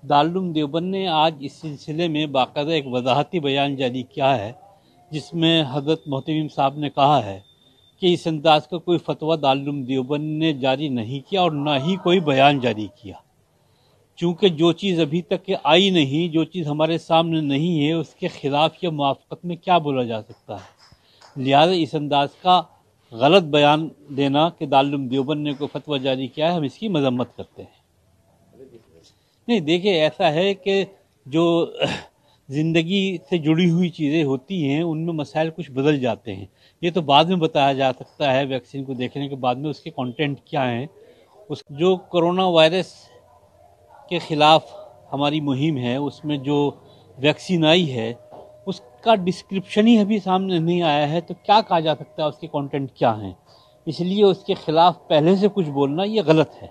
دارالعلوم دیوبند نے آج اس سلسلے میں باقاعدہ ایک وضاحتی بیان جاری کیا ہے، جس میں حضرت محتمم صاحب نے کہا ہے کہ اس انداز کا کوئی فتویٰ دارالعلوم دیوبند نے جاری نہیں کیا اور نہ ہی کوئی بیان جاری کیا، چونکہ جو چیز ابھی تک آئی نہیں، جو چیز ہمارے سامنے نہیں ہے، اس کے خلاف یا موافقت میں کیا بولا جا سکتا ہے۔ لہٰذا اس انداز کا غلط بیان دینا کہ دارالعلوم دیوبند نے کوئی فتویٰ جاری کیا ہے، ہم اس کی مذمت کرتے ہیں۔ نہیں دیکھیں، ایسا ہے کہ جو زندگی سے جڑی ہوئی چیزیں ہوتی ہیں ان میں مسائل کچھ بدل جاتے ہیں، یہ تو بعد میں بتایا جا سکتا ہے، ویکسین کو دیکھنے کے بعد میں اس کے کانٹینٹ کیا ہیں۔ جو کرونا وائرس کے خلاف ہماری مہم ہے، اس میں جو ویکسین آئی ہے اس کا ڈسکرپشن ہی ابھی سامنے نہیں آیا ہے، تو کیا کہا جا سکتا ہے اس کے کانٹینٹ کیا ہیں؟ اس لیے اس کے خلاف پہلے سے کچھ بولنا یہ غلط ہے۔